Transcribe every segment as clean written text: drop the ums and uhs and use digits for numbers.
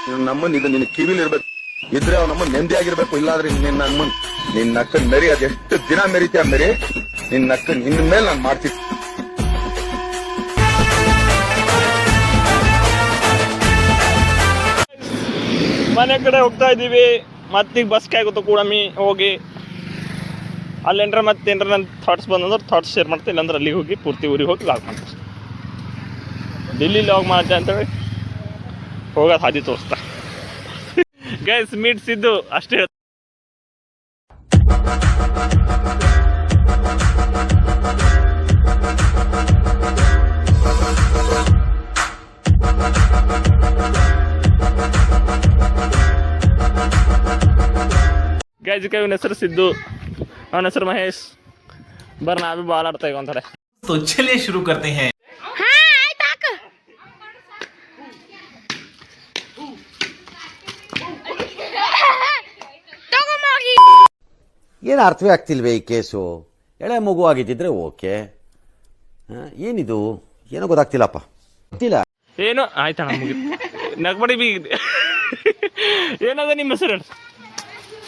ನಮ್ಮನ್ ಇದು ನಿನ್ ಕಿವಿಲಿ ಇರ್ಬೇಕು, ಇದ್ರೆ ಅವ್ ನಮ್ಮನ್ ನೆಮ್ಮದಿ ಆಗಿರ್ಬೇಕು. ಇಲ್ಲಾದ್ರೆ ನಿನ್ನ ಅಕ್ಕನ್ ಮೆರಿ ಅದೆಷ್ಟು ದಿನ ಮೆರಿತೀಯ ಮೆರಿ, ನಿನ್ನ ಅಕ್ಕನ್ ಇನ್ ಮೇಲೆ ನಾನು ಮಾಡ್ತೀನಿ. ಮನೆ ಕಡೆ ಹೋಗ್ತಾ ಇದ್ದೀವಿ. ಮತ್ತೀಗ ಬಸ್ಗೆ ಆಗುತ್ತೋ ಕೂಡ ಹೋಗಿ ಅಲ್ಲೇನ್ರ ಮತ್ತೇನ್ರ ನನ್ನ ಥಾಟ್ಸ್ ಬಂದಂದ್ರೆ ಥಾಟ್ಸ್ ಶೇರ್ ಮಾಡ್ತೀನಿ. ಇಲ್ಲಾಂದ್ರೆ ಅಲ್ಲಿಗೆ ಹೋಗಿ ಪೂರ್ತಿ ಊರಿಗೆ ಹೋಗಿ ಲಾಗ್ ಮಾಡ್ತೀನಿ. ಡೆಲ್ಲಿ ಲಾಗ್ ಮಾಡ್ತೆ ಅಂತೇಳಿ ಹೋಗೋದು ಹಾದಿ ತೋರಿಸ್ತಾ. ಗೈಸ್ ಮೀಟ್ ಸಿದ್ದು ಅಷ್ಟೇ. ಗೈಸ್ ಇವನ ಹೆಸರು ಸಿದ್ದು, ಅವನ ಹೆಸರು ಮಹೇಶ್. ಬರ್ ನಾ ಭಿ ಬಾಲ್ ಆಡ್ತಾ ಈಗ ಒಂಥರ. तो चलिए शुरू करते हैं. ಏನು ಅರ್ಥವೇ ಆಗ್ತಿಲ್ವೇ ಈ ಕೇಸು? ಎಳೆ ಮಗು ಆಗಿದ್ದಿದ್ರೆ ಓಕೆ, ಏನಿದು ಏನೋ ಗೊತ್ತಾಗ್ತಿಲ್ಲಪ್ಪ, ಗೊತ್ತಿಲ್ಲ ಏನು ಆಯ್ತಣ್ಣ ಮುಗಿತು. ನಗ್ಬಡಿ ಬಿ ಏನದ ನಿಮ್ಮ ಹೆಸರು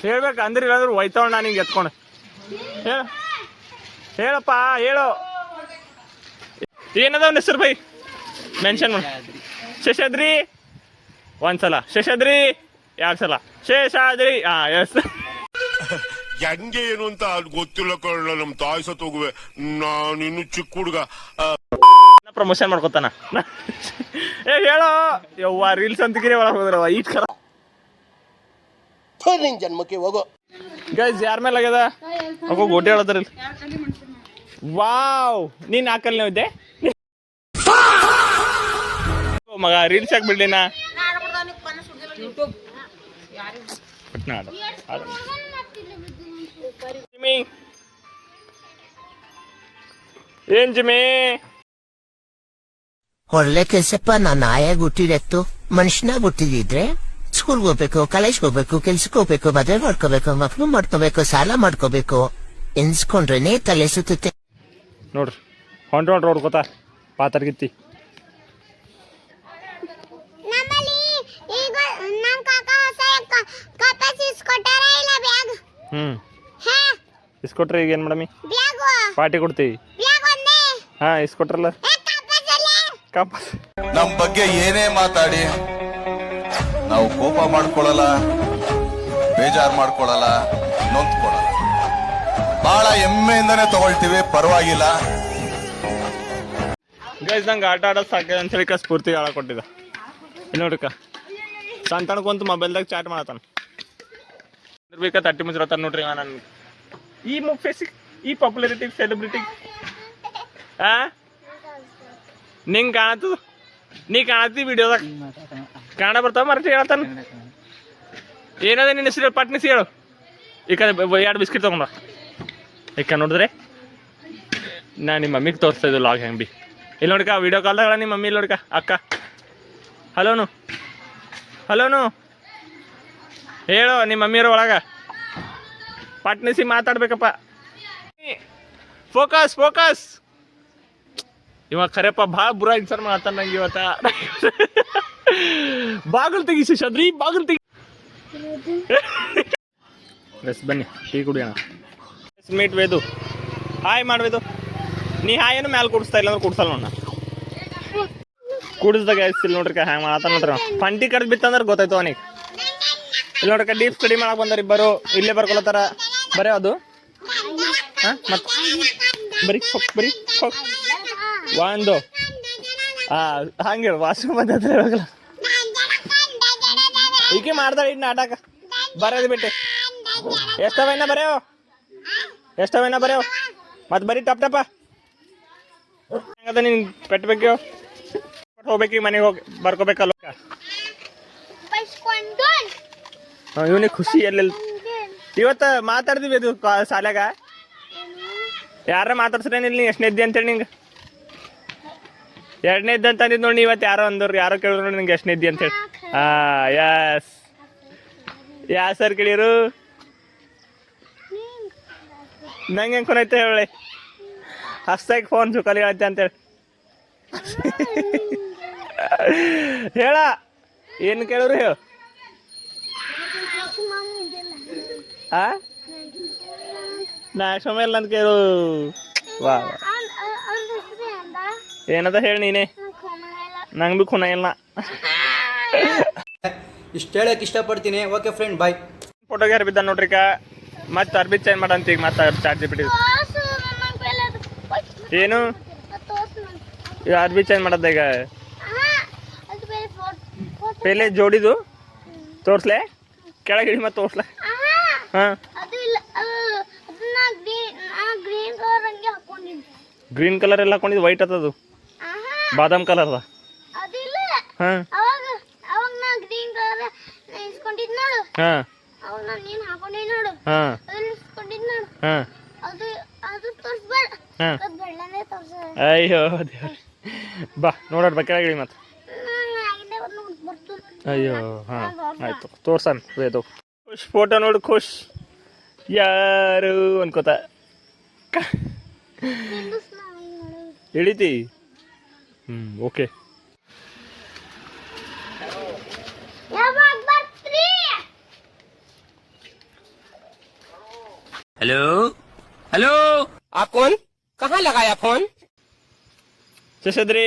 ಹೇಳ್ಬೇಕು ಅಂದ್ರೆ ಇಲ್ಲಾಂದ್ರೆ ಒಯ್ತಾವ ನಾನು ಹಿಂಗೆ ಎತ್ಕೊಂಡು ಹೇಳಪ್ಪ ಹೇಳು. ಏನದ ಅವನ ಹೆಸರು ಬೈ ಮೆನ್ಷನ್ ಮಾಡಿ. ಶೇಷಾದ್ರಿ ಒಂದ್ಸಲ, ಶೇಷಾದ್ರಿ 2 ಸಲ, ಶೇಷಾದ್ರಿ. ಎಸ್ ಹೆಂಗೆ ಏನು ಅಂತ ಗೊತ್ತಿಲ್ಲ ಕಳ್ಳ. ನಮ್ ತಾಯಿ ಸತ್ ಹೋಗುವೆ, ನಾನಿನ್ನು ಚಿಕ್ಕ ಹುಡುಗ. ಪ್ರಮೋಷನ್ ಮಾಡ್ಕೊತಾನ. ಹೇಳೋ ಯವ್ವ ರೀಲ್ಸ್ ಅಂತಿಗೆ ಒಳಗೆ ಹೋದ್ರವ ಈ ಥರ. ನಿನ್ ಜನ್ಮಕ್ಕೆ ಹೋಗೋ ಗೈಸ್ ಯಾರ ಮೇಲೆ ಆಗ್ಯದ ಅಗೋ ಗೋಟೆ ಹೇಳದ್ರಲ್ಲಿ. ವಾವ್ ನೀನ್ ಹಾಕಲ್ ಇದ್ದೆ ಮಗ ರೀಲ್ಸ್ ಯಾಕೆ ಬಿಡ್ಲಿನ. ಏನ್ ಜಿಮಿ ಒಳ್ಳೆ ಕೆಲ್ಸಪ್ಪ. ನಾನು ಆಯಾಗ ಹುಟ್ಟಿರತ್ತು ಮನುಷ್ಯನಾಗ ಹುಟ್ಟಿದಿದ್ರೆ ಸ್ಕೂಲ್ಗೆ ಹೋಗ್ಬೇಕು, ಕಾಲೇಜ್ಗೆ ಹೋಗ್ಬೇಕು, ಕೆಲ್ಸಕ್ಕೆ ಹೋಗ್ಬೇಕು, ಮದುವೆ ಮಾಡ್ಕೋಬೇಕು, ಮಕ್ಳು ಮಾಡ್ಕೋಬೇಕು, ಸಾಲ ಮಾಡ್ಕೋಬೇಕು ಎನ್ಸ್ಕೊಂಡ್ರೇನೆ ತಲೆ ಸುತ್ತೆ. ನೋಡ್ರಿ ಹೊಂಟ್ರ ರೋಡ್ ಗೊತ್ತಾ ಪಾತರ್ಗಿತ್ತಿ. ಇಸ್ಕೊಟ್ರಿ ಈಗ ಏನ್ ಮಾಡಮಿ? ಪಾರ್ಟಿ ಕೊಡ್ತೀವಿ. ಹಾ ಇಸ್ಕೊಟ್ರಲ್ಲ. ನಮ್ ಬಗ್ಗೆ ಏನೇ ಮಾತಾಡಿ ನಾವು ಕೋಪ ಮಾಡ್ಕೊಳಲ್ಲ, ಬೇಜಾರ್ ಮಾಡ್ಕೊಳಲ್ಲ, ನೊಂದ್ಕೊಳಲ್ಲ. ಬಹಳ ಹೆಮ್ಮೆಯಿಂದಾನೆ ತಗೊಳ್ತೀವಿ, ಪರವಾಗಿಲ್ಲ. ಗೈಸ್ ನಂಗೆ ಆಟ ಆಡೋದು ಸಾಕಿದೆ ಅಂತ ಹೇಳಿ ಸ್ಫೂರ್ತಿ ಆಳ ಕೊಟ್ಟಿದ್ದ. ಇಲ್ಲಿ ನೋಡ್ರಿಕ ಸಂತಾನಕ್ಕಂತೂ ಮೊಬೈಲ್ದಾಗ ಚಾಟ್ ಮಾಡತ್ತಾನ. ಬೇಕಾ ತಟ್ಟಿ ಮುಚ್ಚಿರತ್ತಾನ ನೋಡ್ರಿ. ನಾನು ಈ ಫೇಸಿಗೆ ಈ ಪಾಪ್ಯುಲಾರಿಟಿ ಸೆಲೆಬ್ರಿಟಿ ನಿಂಗೆ ಕಾಣತ್ತದ, ನೀ ಕಾಣತ್ತಿ ವಿಡಿಯೋದಾಗ ಕಾಣ ಬರ್ತಾವ ಮರಟಿ ಹೇಳ್ತಾನ. ಏನದ ನಿನ್ನ ಹೆಸರು ಪಟ್ನಿಸಿ ಹೇಳು. ಈ ಕಡೆ 2 ಬಿಸ್ಕಿಟ್ ತೊಗೊಂಡ ಈಗ ನೋಡಿದ್ರೆ ನಾ ನಿಮ್ಮ ಮಮ್ಮಿಗೆ ತೋರಿಸ್ತಾ ಇದ್ದು ಲಾಗ್ ಹೆಂಗೆ ಬಿ. ಇಲ್ಲಿ ನೋಡ್ಕ ವಿಡಿಯೋ ಕಾಲ್ದಾಗ ನಿಮ್ಮ ಮಮ್ಮಿ ಇಲ್ಲಿ ನೋಡ್ಕ ಅಕ್ಕ ಹಲೋನು ಹಲೋನು ಹೇಳು ನಿಮ್ಮ ಮಮ್ಮಿಯವ್ರ ಒಳಗ ಪಟ್ನಿಸಿ ಮಾತಾಡ್ಬೇಕಪ್ಪ. Focus focus. ಇವಾಗ ಖರೇಪ್ಪ ಭಾಳ ಬುರ ಇನ್ಸರ್ ಮಾಡ್ತಾನ ನಂಗೆ ಇವತ್ತ. ಬಾಗಿಲು ತೆಗಿ ಶೇಷಾದ್ರಿ, ಬಾಗಿಲು ತೆಗಿ. ಎಸ್ ಬನ್ನಿ ಟೀ ಕುಡಿಯೋಣ. ಮೀಟ್ ವೇದು ಹಾಯ್ ಮಾಡ್ವೇದು. ನೀ ಹಾಯ್ ಏನು ಮ್ಯಾಲೆ ಕುಡಿಸ್ತಾ ಇಲ್ಲ ಅಂದ್ರೆ ಕುಡ್ಸಲ್ಲ ನೋಡ. ಕುಡಿಸ್ದಾಗ ಇಲ್ಲಿ ನೋಡ್ರಿ ಹ್ಯಾಂಗೆ ಮಾಡತ್ತ ನೋಡ್ರಿ. ಫಂಟಿ ಕಡ್ದು ಬಿತ್ತಂದ್ರೆ ಗೊತ್ತಾಯ್ತು ಅವನಿಗೆ. ಇಲ್ಲಿ ನೋಡ್ರಿ ಡೀಪ್ ಸ್ಟಡಿ ಮಾಡಕ್ಕೆ ಬಂದಾರ ಇಬ್ಬರು. ಇಲ್ಲೇ ಬರ್ಕೊಳತ್ತಾರ ಬರೀ ಅದು. ಹಾಂ ಮತ್ತೆ ಬರೀ ಬರೀ ಒಂದು ಹಂಗೆ ಹೇಳು ವಾಶ್ರೂಮ್ ಬಂದ ಇವಾಗಲ್ಲ. ಈಕೆ ಮಾಡ್ತಾಳೆ ಇನ್ನು ನಾಟಕ ಬರೋದು ಬಿಟ್ಟೆ. ಎಷ್ಟವೇನ ಬರೆಯೋ, ಎಷ್ಟವೇನ ಬರೆಯೋ ಮತ್ತೆ ಬರೀ ಟಪ್ ಟಪ್ಪ ಹೆಂಗದ ನೀನು ಕಟ್ಬೇಕು. ಹೋಗ್ಬೇಕು ಈಗ ಮನೆಗೆ ಹೋಗಿ ಬರ್ಕೋಬೇಕಲ್ಲ. ಇವನಿಗೆ ಖುಷಿ ಎಲ್ಲೆಲ್ಲ. ಇವತ್ತು ಮಾತಾಡ್ತೀವಿ ಅದು ಶಾಲ್ಯಾಗ. ಯಾರ ಮಾತಾಡ್ಸ್ರೇನಿಲ್ಲ ನೀ ಎಷ್ಟನೇದ್ದಿ ಅಂತೇಳಿ ನಿಂಗೆ. 2ನೇದ್ದು ಅಂತ ಅಂದಿದ್ದು ನೋಡಿ. ಇವತ್ತು ಯಾರೋ ಅಂದವ್ರು, ಯಾರೋ ಕೇಳಿದ್ರು ನೋಡಿ ನಿಂಗೆ ಎಷ್ಟನೇದ್ದಿ ಅಂತೇಳಿ. ಯಸ್ ಯಾ ಸರ್ ಕೇಳಿರು ನಂಗೆ ಹೆಂಗೆ ಕೊನೈತೆ ಹೇಳಿ. ಹಸ್ತಾಗಿ ಫೋನ್ ಚುಕಾಲಿ ಹೇಳ್ತೆ ಅಂತೇಳಿ ಹೇಳ. ಏನು ಕೇಳೋರು ಹೇಳು ಆ ನಾಲ್ಕು ಸಮಯ ಇಲ್ಲ ಅಂತ ಕೇಳು ವಾ ಏನದ ಹೇಳಿ ನೀನೇ ನಂಗೆ ಭೀ ಖುನ ಇಲ್ಲ ಇಷ್ಟು ಹೇಳಕ್ಕೆ ಇಷ್ಟಪಡ್ತೀನಿ. ಓಕೆ ಫ್ರೆಂಡ್, ಬಾಯ್. ಫೋಟೋಗೆ ಯಾರು ಬಿದ್ದ ನೋಡ್ರಿ ಈಗ ಮತ್ತೆ ಅರ್ಬಿ ಚೇಂಜ್ ಮಾಡಂತ ಈಗ ಮತ್ತೆ ಚಾರ್ಜ್ ಬಿಟ್ಟಿದ್ದು ಏನು ಈಗ ಅರ್ಬಿ ಚೇಂಜ್ ಮಾಡದ ಈಗ ಪೇಲೆ ಜೋಡಿದು ತೋರ್ಸ್ಲೆ ಕೆಳಗೆ ಹಿಡಿ ಮತ್ತೆ ತೋರ್ಸ್ಲೆ ಹಾಂ ಗ್ರೀನ್ ಕಲರ್ ಎಲ್ಲ ಹಾಕೊಂಡಿದ್ದು ವೈಟ್ ಆತದು ಬಾದಾಮ್ ಕಲರ್ ಅದ ಹಾಂ ಹಾಂ ಹಾಂ ಹಾಂ ಅಯ್ಯೋ ದೇವ್ರ ಬಾ ನೋಡೋಣ ಬಾ ಕೆಳಗಿಳಿ ಮತ್ತೆ ಅಯ್ಯೋ ಹಾಂ ಆಯ್ತು ತೋರ್ಸನ್ ವೇದು ಖುಷ್ ಫೋಟೋ ನೋಡು ಖುಷ್ ಯಾರು ಅನ್ಕೋತ ಹಿಡಿತಿ ಓಕೆ हेलो हेलो आप कौन कहाँ लगाया फोन ಶಶದ್ರಿ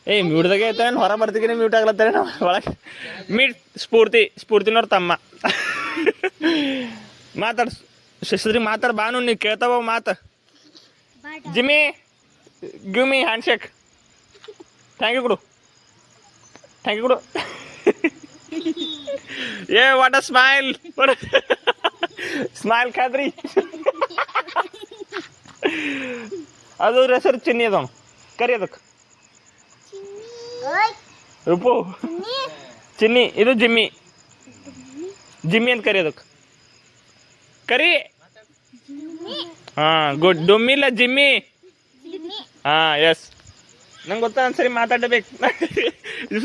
ಏಯ್ ಮ್ಯೂಟ್ದಾಗೆ ಐತೆ ಹೊರ ಬರ್ತಿಗೆ ಮ್ಯೂಟ್ ಆಗ್ಲತ್ತಾರೆ ನಾವು ಒಳಗೆ ಮೀಟ್ ಸ್ಫೂರ್ತಿನವ್ರ ತಮ್ಮ ಮಾತಾಡ್ ಶಶದ್ರಿ ಮಾತಾಡ ಬಾನು ನೀವು ಕೇಳ್ತಾವ ಮಾತು Jimmy give me handshake thank you ಕೊಡು ಏ ವಾಟ್ ಅ ಸ್ಮೈಲ್ ಸ್ಮೈಲ್ ಖಾದ್ರಿ ಅದು ಹೆಸರು ಚಿನ್ನಿ ಅದ ಕರಿ ಅದಕ್ಕೆ ರೂಪು ಚಿನ್ನಿ ಇದು ಜಿಮ್ಮಿ ಅಂತ ಕರಿ ಅದಕ್ಕೆ ಕರಿ ಹಾಂ ಗುಡ್ ಡುಮ್ಮಿಲ್ಲ ಜಿಮ್ಮಿ ಹಾಂ ಎಸ್ ನಂಗೆ ಗೊತ್ತಾ ಒಂದ್ಸರಿ ಮಾತಾಡಬೇಕು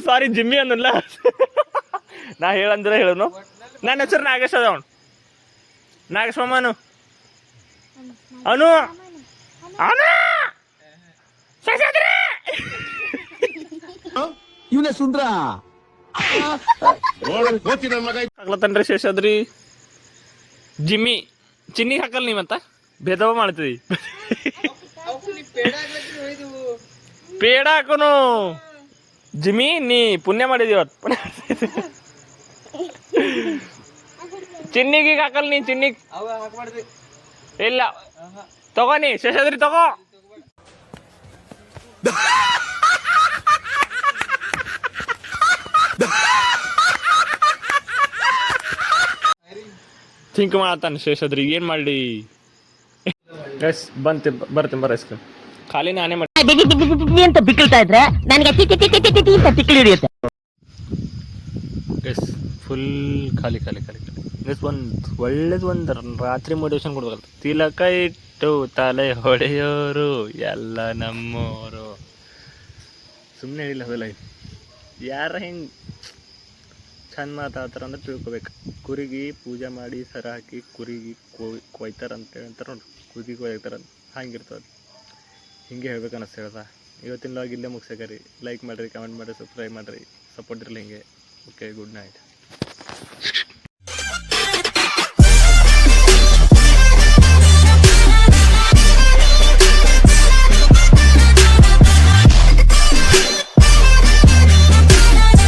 ಸಾರಿ ಜಿಮ್ಮಿ ಅನ್ನಲ್ಲ ನಾ ಹೇಳಂದ್ರೆ ಹೇಳನು ನನ್ನ ಹೆಸರು ನಾಗೇಶ್ ಅದ ಅವನು ನಾಗೇಶ್ವಮ್ಮನು ಅವನು ಇವನೇ ಸುಂದ್ರ ಹಾಕ್ಲತ್ತನ್ರಿ ಶೇಷಾದ್ರಿ ಜಿಮ್ಮಿ ಚಿನ್ನಿ ಹಾಕಲ್ ನೀವಂತ ಭೇದವ ಮಾಡ್ತೀವಿ ಪೇಡ ಹಾಕೋನು ಜಿಮ್ಮಿ ನೀ ಪುಣ್ಯ ಮಾಡಿದೀವತ್ತು ಚಿನ್ನಿಗೆ ಹಾಕಲ್ ನೀ ಚಿನ್ನಿಗೆ ಇಲ್ಲ ತಗೋ ನೀ ಶೇಷಾದ್ರಿ ತಗೋ ಥಿಂಕ್ ಮಾಡತ್ತಾನ ಶೇಷಾದ್ರಿ ಏನ್ ಮಾಡಲಿ ಎಸ್ ಬರ್ತೀನಿ ಐಸ್ ಕ್ರೀಮ್ ಖಾಲಿ ನಾನೇ ಮಾಡಿ ಅಂತ ಬಿಕ್ಕಳ್ತಾ ಇದ್ರೆ ನನಗೆ ತಿಕ್ಕಳಿ ಹಿಡಿಯುತ್ತೆ ಎಸ್ ಫುಲ್ ಖಾಲಿ ಎಸ್ ಒಳ್ಳೇದು ಒಂದು ರಾತ್ರಿ ಮೋಟಿವೇಶನ್ ಕೊಡ್ಬೇಕಲ್ಲ ತಿಲಕ ಇಟ್ಟು ತಲೆ ಹೊಡೆಯೋರು ಎಲ್ಲ ನಮ್ಮೋರು ಸುಮ್ಮನೆ ಹೇಳಿಲ್ಲ ಅದೆಲ್ಲ ಯಾರ ಹೆಂಗೆ ಚಂದ ಮಾತಾಡ್ತಾರ ಅಂದ್ರೆ ತಿಳ್ಕೊಬೇಕು ಕುರಿಗೆ ಪೂಜೆ ಮಾಡಿ ಸರ ಹಾಕಿ ಕುರಿಗೆ ಕೊಯ್ತಾರ ಅಂತ ಹೇಳ್ತಾರೆ ನೋಡಿ ಕುರಿಗೆ ಕೊಯ್ತಾರ ಹಂಗಿರ್ತದೆ ಹಿಂಗೆ ಹೇಳ್ಬೇಕು ಅನ್ನಿಸ್ತು ಹೇಳ್ದ ಇವತ್ತಿನ ಲಾಗ್ ಇಲ್ಲೇ ಮುಗಿಸಕರಿ ಲೈಕ್ ಮಾಡಿರಿ ಕಮೆಂಟ್ ಮಾಡಿರಿ ಸಬ್ಸ್ಕ್ರೈಬ್ ಮಾಡಿರಿ ಸಪೋರ್ಟ್ ಇರಲಿ ಹಿಂಗೆ ಓಕೆ ಗುಡ್ ನೈಟ್